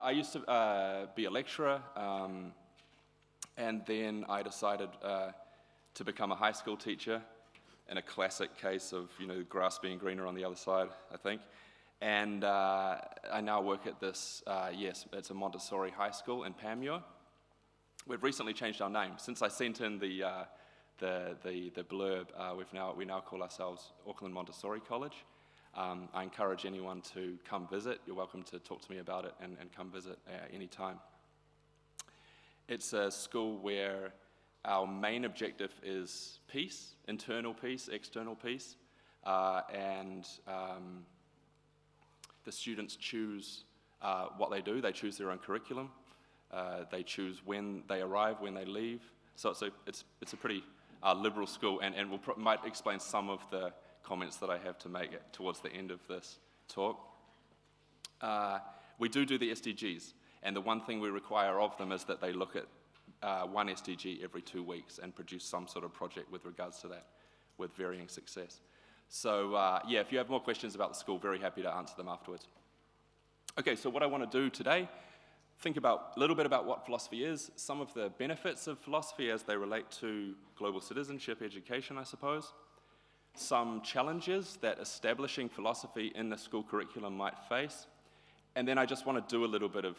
I used to be a lecturer, and then I decided to become a high school teacher, in a classic case of, grass being greener on the other side, I think. And I now work at this, it's a Montessori high school in Panmure. We've recently changed our name. Since I sent in the blurb, we now call ourselves Auckland Montessori College. I encourage anyone to come visit. You're welcome to talk to me about it and come visit any time. It's a school where our main objective is peace, internal peace, external peace, and the students choose what they do. They choose their own curriculum. They choose when they arrive, when they leave. So it's a pretty liberal school, and might explain some of the comments that I have to make towards the end of this talk. We do the SDGs, and the one thing we require of them is that they look at one SDG every 2 weeks and produce some sort of project with regards to that, with varying success. So if you have more questions about the school, very happy to answer them afterwards. Okay, so what I want to do today, think about a little bit about what philosophy is, some of the benefits of philosophy as they relate to global citizenship education, I suppose, some challenges that establishing philosophy in the school curriculum might face, and then I just want to do a little bit of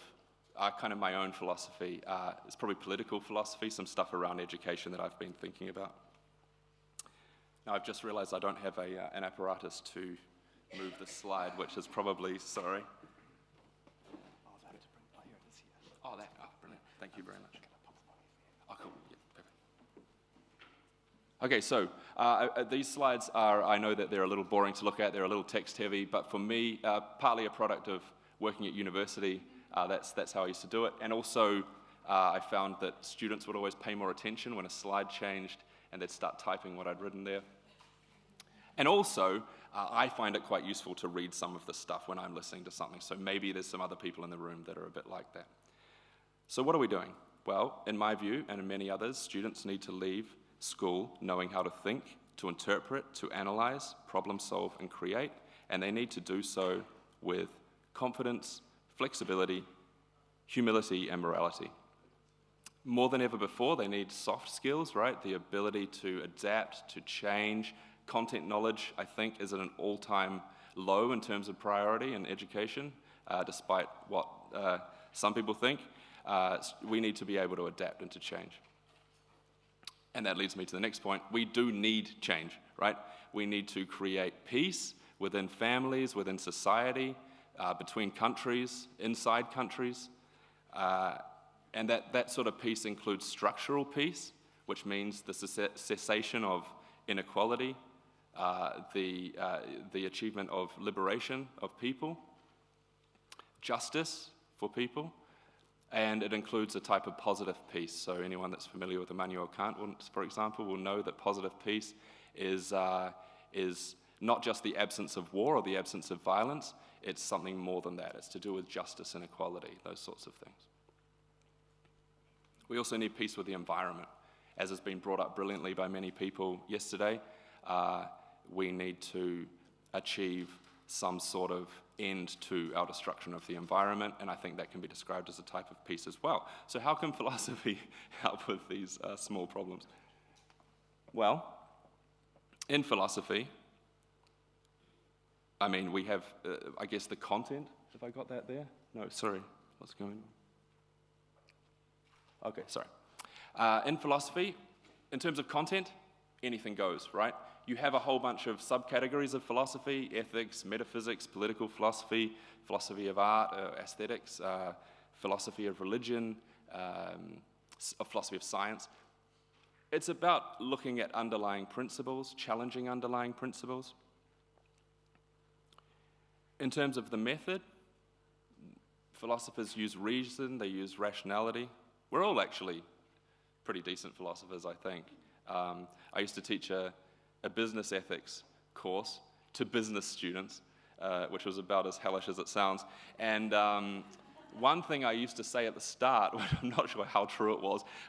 kind of my own philosophy. It's probably political philosophy, some stuff around education that I've been thinking about. Now I've just realized I don't have an apparatus to move the slide, which is probably, sorry. Brilliant. Thank you very much. Oh, cool. Yeah, perfect. Okay, so these slides I know that they're a little boring to look at, they're a little text heavy, but for me, partly a product of working at university, that's how I used to do it. And also, I found that students would always pay more attention when a slide changed and they'd start typing what I'd written there. And also, I find it quite useful to read some of the stuff when I'm listening to something, so maybe there's some other people in the room that are a bit like that. So what are we doing? Well, in my view, and in many others, students need to leave school knowing how to think, to interpret, to analyze, problem solve, and create, and they need to do so with confidence, flexibility, humility, and morality. More than ever before, they need soft skills, right? The ability to adapt, to change. Content knowledge, I think, is at an all-time low in terms of priority in education, despite what some people think. We need to be able to adapt and to change. And that leads me to the next point. We do need change, right? We need to create peace within families, within society, between countries, inside countries. And that sort of peace includes structural peace, which means the cessation of inequality, the achievement of liberation of people, justice for people, and it includes a type of positive peace. So anyone that's familiar with Immanuel Kant, for example, will know that positive peace is not just the absence of war or the absence of violence, it's something more than that. It's to do with justice and equality, those sorts of things. We also need peace with the environment. As has been brought up brilliantly by many people yesterday, we need to achieve some sort of end to our destruction of the environment, and I think that can be described as a type of peace as well. So how can philosophy help with these small problems? Well, in philosophy, I mean, we have, I guess, the content. Have I got that there? No, sorry. What's going on? Okay, sorry. In philosophy, in terms of content, anything goes, right? You have a whole bunch of subcategories of philosophy: ethics, metaphysics, political philosophy, philosophy of art, aesthetics, philosophy of religion, philosophy of science. It's about looking at underlying principles, challenging underlying principles. In terms of the method, philosophers use reason, they use rationality. We're all actually pretty decent philosophers, I think. I used to teach a business ethics course to business students, which was about as hellish as it sounds. And one thing I used to say at the start, which I'm not sure how true it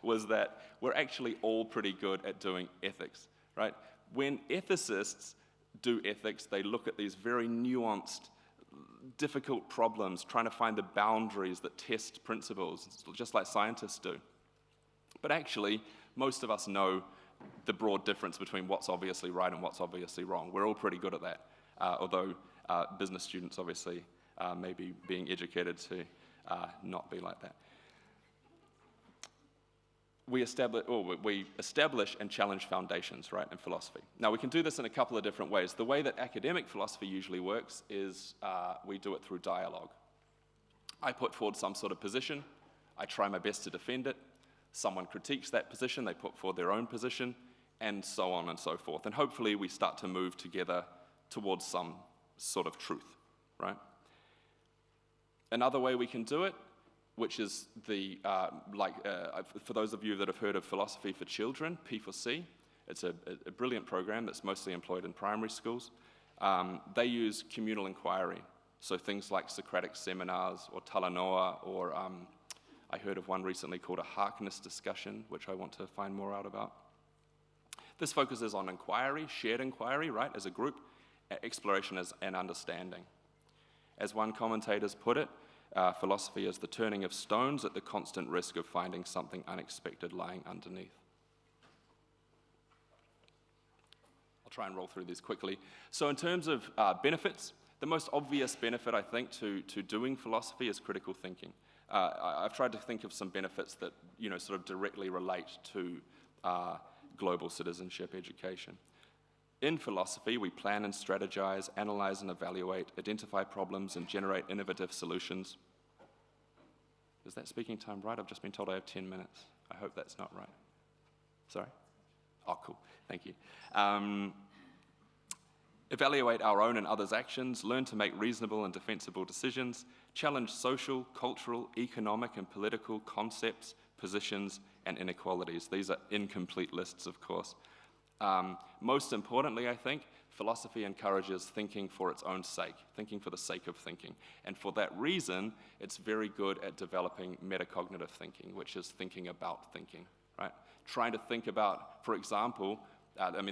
was that we're actually all pretty good at doing ethics, right? When ethicists do ethics, they look at these very nuanced difficult problems, trying to find the boundaries that test principles, just like scientists do. But actually, most of us know the broad difference between what's obviously right and what's obviously wrong. We're all pretty good at that, although business students obviously may be being educated to not be like that. We establish and challenge foundations, right, in philosophy. Now, we can do this in a couple of different ways. The way that academic philosophy usually works is we do it through dialogue. I put forward some sort of position. I try my best to defend it. Someone critiques that position. They put forward their own position, and so on and so forth. And hopefully, we start to move together towards some sort of truth, right? Another way we can do it, which is for those of you that have heard of Philosophy for Children, P4C, it's a brilliant program that's mostly employed in primary schools. They use communal inquiry, so things like Socratic seminars or talanoa, or I heard of one recently called a Harkness discussion, which I want to find more out about. This focuses on inquiry, shared inquiry, right, as a group, exploration and understanding. As one commentator's put it, philosophy is the turning of stones at the constant risk of finding something unexpected lying underneath. I'll try and roll through these quickly. So in terms of benefits, the most obvious benefit, I think, to doing philosophy is critical thinking. I've tried to think of some benefits that, sort of directly relate to global citizenship education. In philosophy, we plan and strategize, analyze and evaluate, identify problems, and generate innovative solutions. Is that speaking time right? I've just been told I have 10 minutes. I hope that's not right. Sorry? Oh, cool. Thank you. Evaluate our own and others' actions, learn to make reasonable and defensible decisions, challenge social, cultural, economic, and political concepts, positions, and inequalities. These are incomplete lists, of course. Most importantly, I think, philosophy encourages thinking for its own sake, thinking for the sake of thinking. And for that reason, it's very good at developing metacognitive thinking, which is thinking about thinking, right? Trying to think about, for example,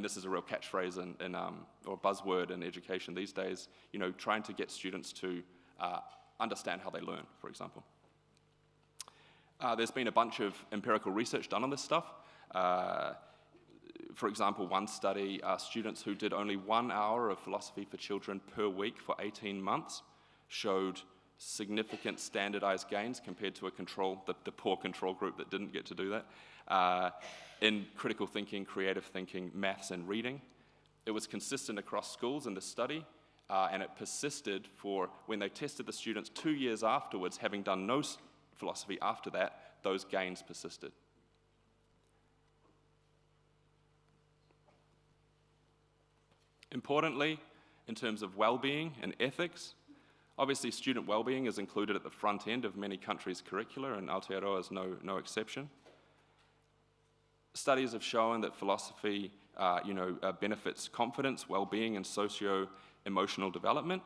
this is a real catchphrase or buzzword in education these days, trying to get students to understand how they learn, for example. There's been a bunch of empirical research done on this stuff. For example, one study, students who did only 1 hour of philosophy for children per week for 18 months showed significant standardized gains compared to the poor control group that didn't get to do that, in critical thinking, creative thinking, maths, and reading. It was consistent across schools in the study, and it persisted for when they tested the students 2 years afterwards, having done no philosophy after that, those gains persisted. Importantly, in terms of well-being and ethics, obviously student well-being is included at the front end of many countries' curricula, and Aotearoa is no exception. Studies have shown that philosophy benefits confidence, well-being, and socio-emotional development,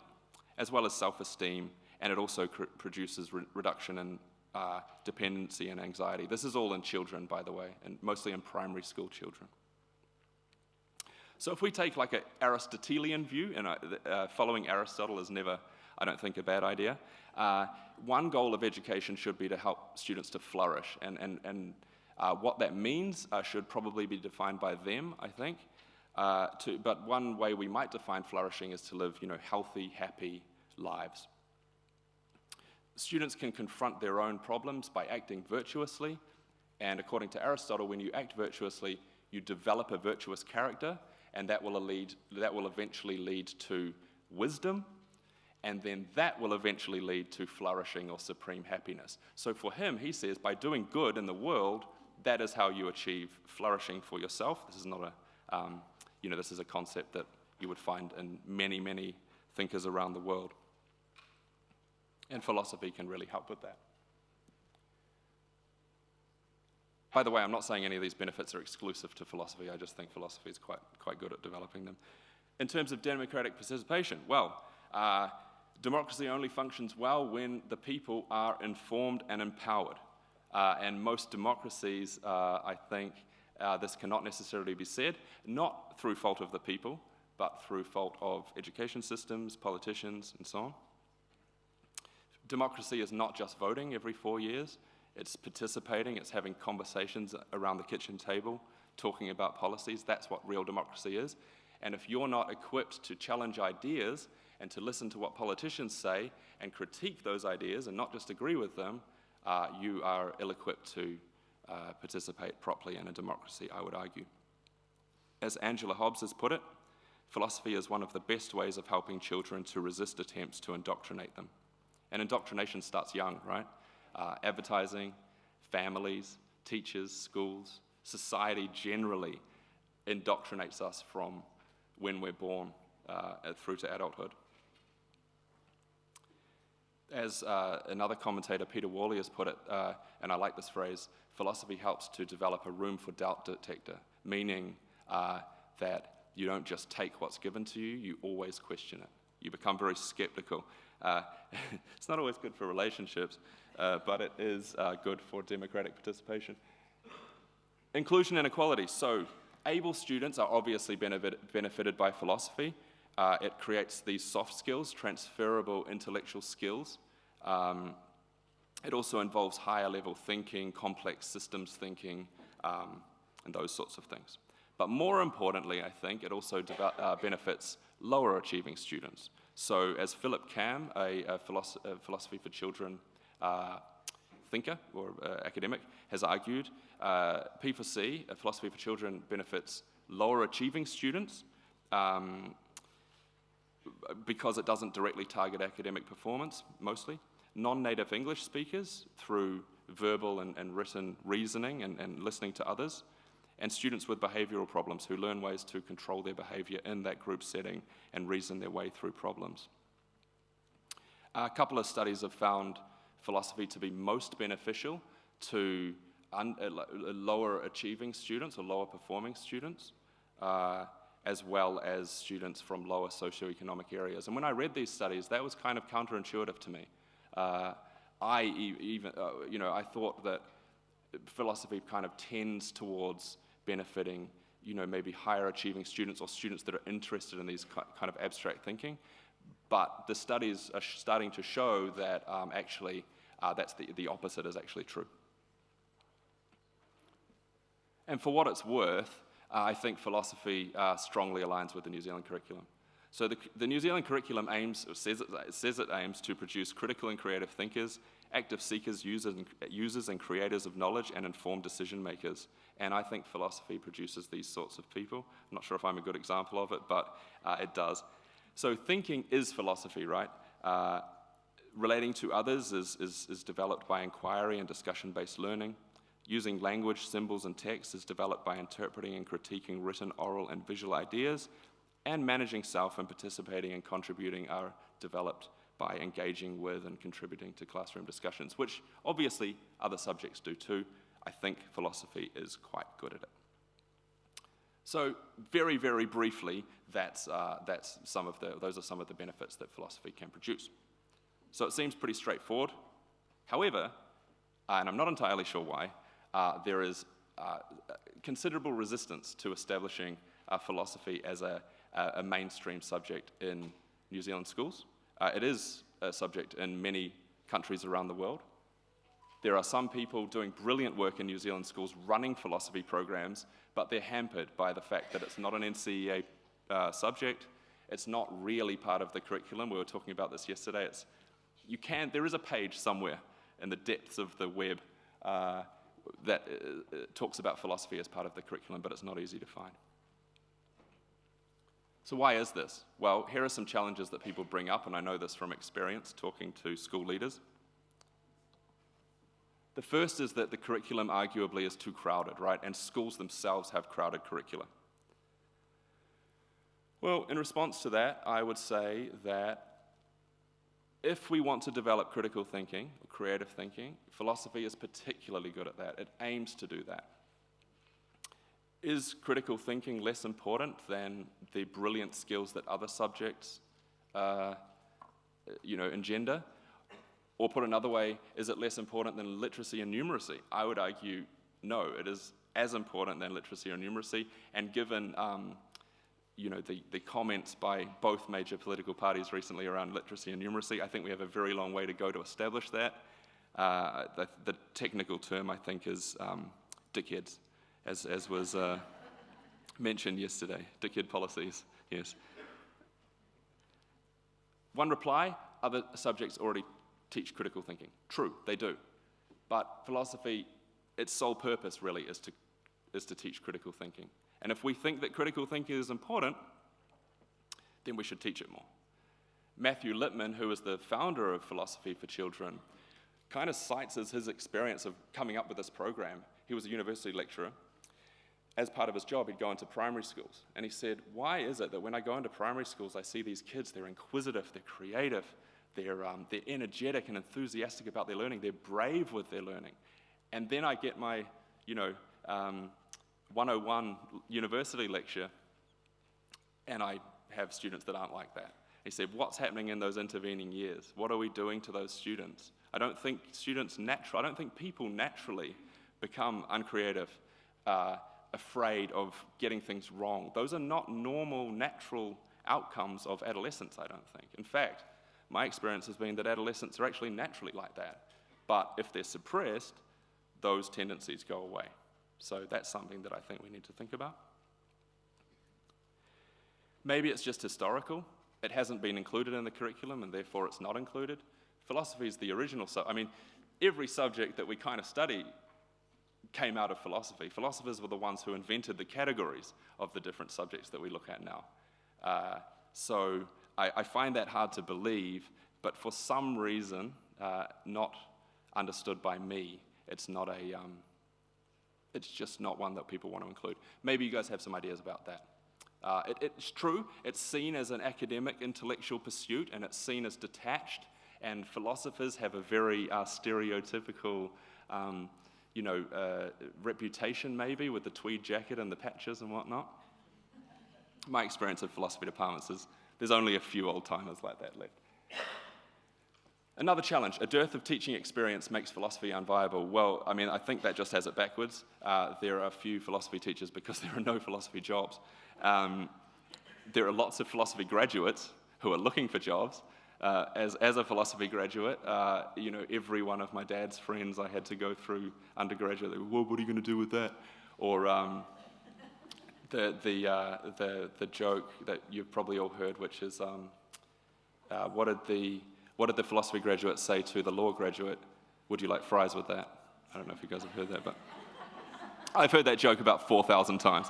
as well as self-esteem, and it also produces reduction in dependency and anxiety. This is all in children, by the way, and mostly in primary school children. So if we take like an Aristotelian view, and following Aristotle is never, I don't think, a bad idea, one goal of education should be to help students to flourish, and what that means should probably be defined by them, I think. But one way we might define flourishing is to live, healthy, happy lives. Students can confront their own problems by acting virtuously, and according to Aristotle, when you act virtuously, you develop a virtuous character, and that will eventually lead to wisdom, and then that will eventually lead to flourishing or supreme happiness. So for him, he says, by doing good in the world, that is how you achieve flourishing for yourself. This is not this is a concept that you would find in many, many thinkers around the world. And philosophy can really help with that. By the way, I'm not saying any of these benefits are exclusive to philosophy. I just think philosophy is quite good at developing them. In terms of democratic participation, democracy only functions well when the people are informed and empowered. And most democracies, I think, this cannot necessarily be said, not through fault of the people, but through fault of education systems, politicians, and so on. Democracy is not just voting every 4 years, it's participating, it's having conversations around the kitchen table, talking about policies. That's what real democracy is. And if you're not equipped to challenge ideas and to listen to what politicians say and critique those ideas and not just agree with them, you are ill-equipped to participate properly in a democracy, I would argue. As Angela Hobbs has put it, philosophy is one of the best ways of helping children to resist attempts to indoctrinate them. And indoctrination starts young, right? Advertising, families, teachers, schools, society generally indoctrinates us from when we're born through to adulthood. As another commentator, Peter Worley, has put it, and I like this phrase, philosophy helps to develop a room for doubt detector, meaning that you don't just take what's given to you, you always question it. You become very skeptical. It's not always good for relationships, but it is good for democratic participation. Inclusion and equality. So able students are obviously benefited by philosophy. It creates these soft skills, transferable intellectual skills. It also involves higher level thinking, complex systems thinking, and those sorts of things. But more importantly, I think, it also benefits lower achieving students. So as Philip Cam, a philosophy for children thinker or academic, has argued, P4C, a philosophy for children, benefits lower achieving students because it doesn't directly target academic performance, mostly. Non-native English speakers through verbal and written reasoning and listening to others, and students with behavioral problems who learn ways to control their behavior in that group setting and reason their way through problems. A couple of studies have found philosophy to be most beneficial to lower achieving students or lower performing students, as well as students from lower socioeconomic areas. And when I read these studies, that was kind of counterintuitive to me. I thought that philosophy kind of tends towards benefiting, maybe higher achieving students or students that are interested in these kind of abstract thinking. But the studies are starting to show that actually that's the opposite is actually true. And for what it's worth, I think philosophy strongly aligns with the New Zealand curriculum. So the New Zealand curriculum says it aims to produce critical and creative thinkers, active seekers, users and creators of knowledge, and informed decision makers. And I think philosophy produces these sorts of people. I'm not sure if I'm a good example of it, but it does. So thinking is philosophy, right? Relating to others is developed by inquiry and discussion-based learning. Using language, symbols, and text is developed by interpreting and critiquing written, oral, and visual ideas. And managing self and participating and contributing are developed by engaging with and contributing to classroom discussions, which obviously other subjects do too. I think philosophy is quite good at it. So very, very briefly, those are some of the benefits that philosophy can produce. So it seems pretty straightforward. However, and I'm not entirely sure why, there is considerable resistance to establishing philosophy as a mainstream subject in New Zealand schools. It is a subject in many countries around the world. There are some people doing brilliant work in New Zealand schools running philosophy programs, but they're hampered by the fact that it's not an NCEA subject. It's not really part of the curriculum. We were talking about this yesterday. There is a page somewhere in the depths of the web that talks about philosophy as part of the curriculum, but it's not easy to find. So why is this? Well, here are some challenges that people bring up, and I know this from experience talking to school leaders. The first is that the curriculum arguably is too crowded, right? And schools themselves have crowded curricula. Well, in response to that, I would say that if we want to develop critical thinking or creative thinking, philosophy is particularly good at that. It aims to do that. Is critical thinking less important than the brilliant skills that other subjects, engender? Or put another way, is it less important than literacy and numeracy? I would argue no, it is as important than literacy or numeracy. And given the comments by both major political parties recently around literacy and numeracy. I think we have a very long way to go to establish that. The technical term, I think, is dickheads, as was mentioned yesterday. Dickhead policies, yes. One reply, other subjects already teach critical thinking. True, they do. But philosophy, its sole purpose really is to teach critical thinking. And if we think that critical thinking is important, then we should teach it more. Matthew Lippman, who is the founder of Philosophy for Children, kind of cites as his experience of coming up with this program. He was a university lecturer. As part of his job, he'd go into primary schools. And he said, why is it that when I go into primary schools, I see these kids, they're inquisitive, they're creative, they're energetic and enthusiastic about their learning, they're brave with their learning. And then I get my, 101 university lecture, and I have students that aren't like that. He said, what's happening in those intervening years? What are we doing to those students? I don't think people naturally become uncreative, afraid of getting things wrong. Those are not normal, natural outcomes of adolescence, I don't think. In fact, my experience has been that adolescents are actually naturally like that. But if they're suppressed, those tendencies go away. So that's something that I think we need to think about. Maybe it's just historical. It hasn't been included in the curriculum, and therefore it's not included. Philosophy is the original. Every subject that we kind of study came out of philosophy. Philosophers were the ones who invented the categories of the different subjects that we look at now. So I find that hard to believe, but for some reason, not understood by me, it's just not one that people want to include. Maybe you guys have some ideas about that. It's true, it's seen as an academic, intellectual pursuit, and it's seen as detached, and philosophers have a very stereotypical reputation maybe with the tweed jacket and the patches and whatnot. My experience of philosophy departments is there's only a few old-timers like that left. Another challenge, a dearth of teaching experience makes philosophy unviable. Well, I think that just has it backwards. There are few philosophy teachers because there are no philosophy jobs. There are lots of philosophy graduates who are looking for jobs. As a philosophy graduate, every one of my dad's friends I had to go through undergraduate, they were, well, what are you going to do with that? Or the joke that you've probably all heard, which is, what did the philosophy graduate say to the law graduate? Would you like fries with that? I don't know if you guys have heard that, but I've heard that joke about 4,000 times.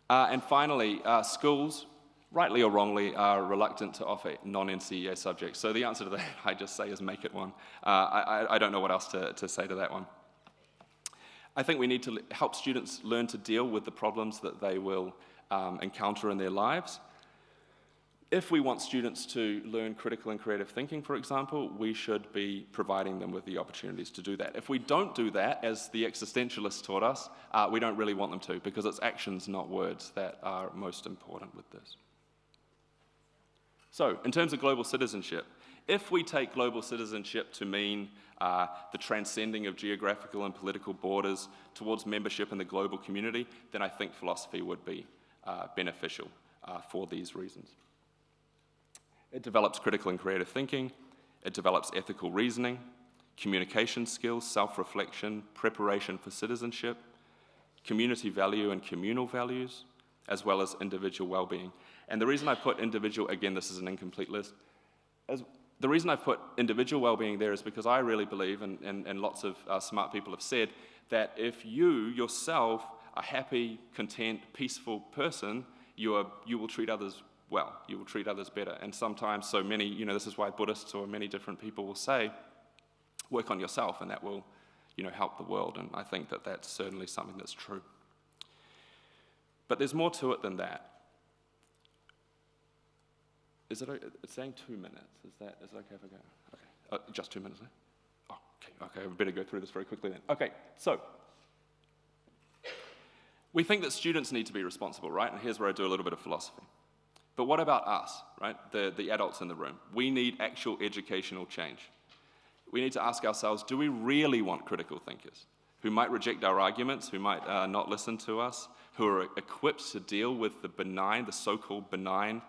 And finally, schools, rightly or wrongly, are reluctant to offer non-NCEA subjects. So the answer to that, I just say, is make it one. I don't know what else to say to that one. I think we need to help students learn to deal with the problems that they will encounter in their lives. If we want students to learn critical and creative thinking, for example, we should be providing them with the opportunities to do that. If we don't do that, as the existentialists taught us, we don't really want them to, because it's actions, not words, that are most important with this. So, in terms of global citizenship, if we take global citizenship to mean the transcending of geographical and political borders towards membership in the global community, then I think philosophy would be beneficial for these reasons. It develops critical and creative thinking, it develops ethical reasoning, communication skills, self-reflection, preparation for citizenship, community value and communal values, as well as individual well-being. And the reason I put individual, again, this is an incomplete list, the reason I put individual well-being there is because I really believe, and lots of smart people have said, that if you yourself are a happy, content, peaceful person, you will treat others well, you will treat others better. And sometimes, so many, this is why Buddhists or many different people will say, work on yourself, and that will, help the world. And I think that that's certainly something that's true. But there's more to it than that. Is it okay? It's saying 2 minutes. Is it okay if I go? Okay, just 2 minutes, eh? Oh, okay, I better go through this very quickly then. Okay, so we think that students need to be responsible, right? And here's where I do a little bit of philosophy. But what about us, right? The adults in the room. We need actual educational change. We need to ask ourselves, do we really want critical thinkers? who might reject our arguments, who might not listen to us, who are equipped to deal with the so-called benign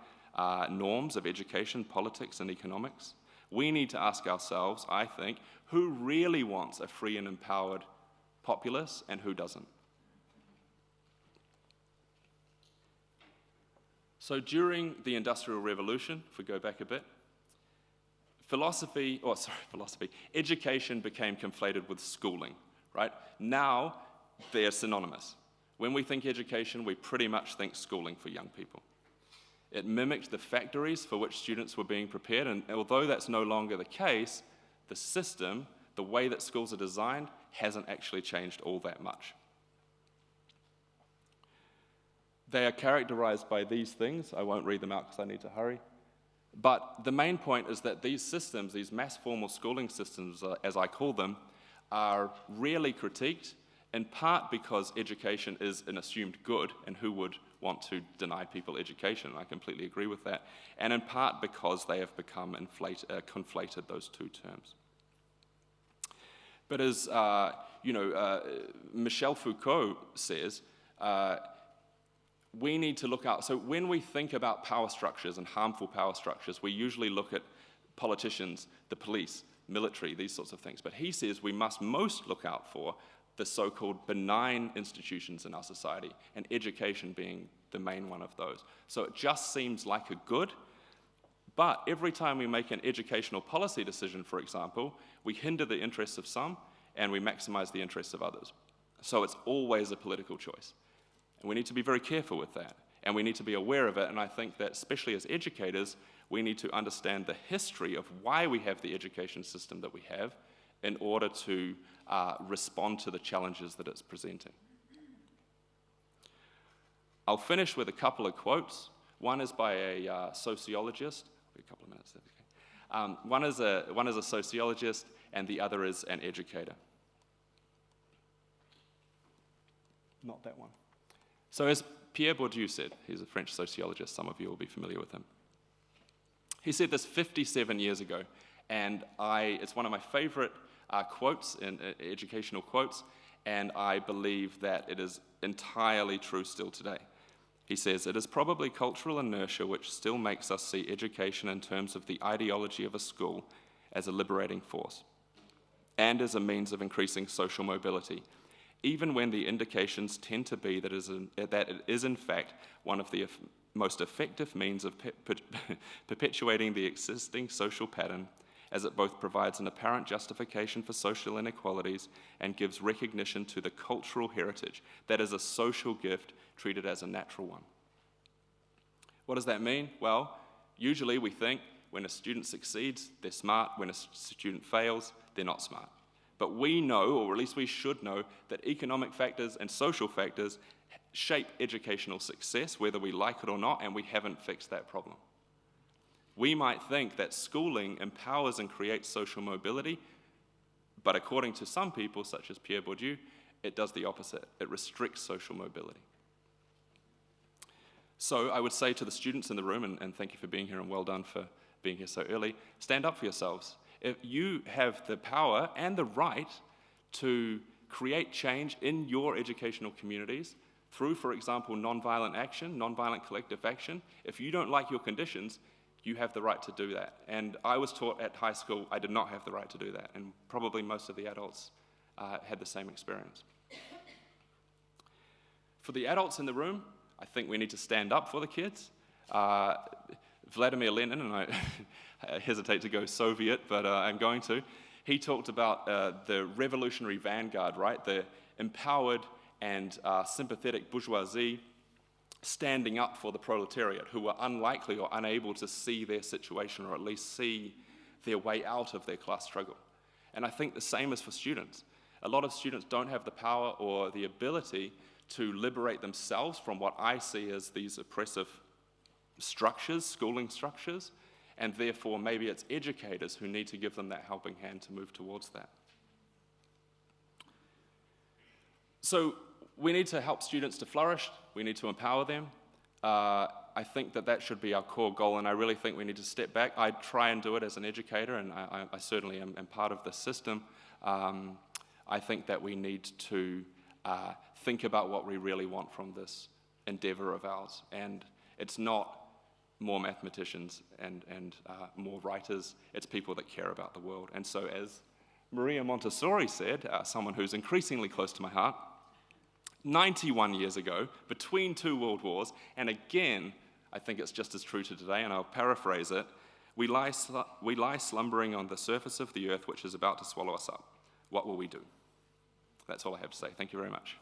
norms of education, politics, and economics. We need to ask ourselves, I think, who really wants a free and empowered populace and who doesn't? So during the Industrial Revolution, if we go back a bit, education became conflated with schooling, right? Now, they're synonymous. When we think education, we pretty much think schooling for young people. It mimicked the factories for which students were being prepared, and although that's no longer the case, the system, the way that schools are designed, hasn't actually changed all that much. They are characterized by these things. I won't read them out because I need to hurry. But the main point is that these systems, these mass formal schooling systems, as I call them, are rarely critiqued, in part because education is an assumed good, and who would want to deny people education? I completely agree with that. And in part because they have become conflated, those two terms. But as Michel Foucault says, we need to look out. So when we think about power structures and harmful power structures, we usually look at politicians, the police, military, these sorts of things. But he says we must most look out for the so-called benign institutions in our society, and education being the main one of those. So it just seems like a good, but every time we make an educational policy decision, for example, we hinder the interests of some and we maximize the interests of others. So it's always a political choice. And we need to be very careful with that, and we need to be aware of it, and I think that especially as educators, we need to understand the history of why we have the education system that we have in order to respond to the challenges that it's presenting. I'll finish with a couple of quotes. One is by a sociologist. A couple of minutes. Okay. One is a sociologist, and the other is an educator. Not that one. So as Pierre Bourdieu said, he's a French sociologist, some of you will be familiar with him. He said this 57 years ago, and it's one of my favorite quotes, educational quotes, and I believe that it is entirely true still today. He says, "It is probably cultural inertia which still makes us see education in terms of the ideology of a school as a liberating force, and as a means of increasing social mobility, even when the indications tend to be that it is in fact one of the most effective means of perpetuating the existing social pattern, as it both provides an apparent justification for social inequalities and gives recognition to the cultural heritage that is a social gift treated as a natural one." What does that mean? Well, usually we think when a student succeeds, they're smart. When a student fails, they're not smart. But we know, or at least we should know, that economic factors and social factors shape educational success, whether we like it or not, and we haven't fixed that problem. We might think that schooling empowers and creates social mobility, but according to some people, such as Pierre Bourdieu, it does the opposite. It restricts social mobility. So I would say to the students in the room, and thank you for being here and well done for being here so early, stand up for yourselves. If you have the power and the right to create change in your educational communities through, for example, nonviolent action, nonviolent collective action. If you don't like your conditions, you have the right to do that. And I was taught at high school I did not have the right to do that, and probably most of the adults had the same experience. For the adults in the room, I think we need to stand up for the kids. Vladimir Lenin, and I hesitate to go Soviet, but I'm going to. He talked about the revolutionary vanguard, right? The empowered and sympathetic bourgeoisie standing up for the proletariat, who were unlikely or unable to see their situation, or at least see their way out of their class struggle. And I think the same is for students. A lot of students don't have the power or the ability to liberate themselves from what I see as these oppressive structures, schooling structures, and therefore maybe it's educators who need to give them that helping hand to move towards that. So we need to help students to flourish, we need to empower them. I think that should be our core goal, and I really think we need to step back. I try and do it as an educator, and I certainly am part of the system. I think that we need to think about what we really want from this endeavor of ours. And it's not more mathematicians and more writers, it's people that care about the world. And so as Maria Montessori said, someone who's increasingly close to my heart, 91 years ago, between two world wars, and again, I think it's just as true to today, and I'll paraphrase it, we lie slumbering on the surface of the earth, which is about to swallow us up. What will we do? That's all I have to say. Thank you very much.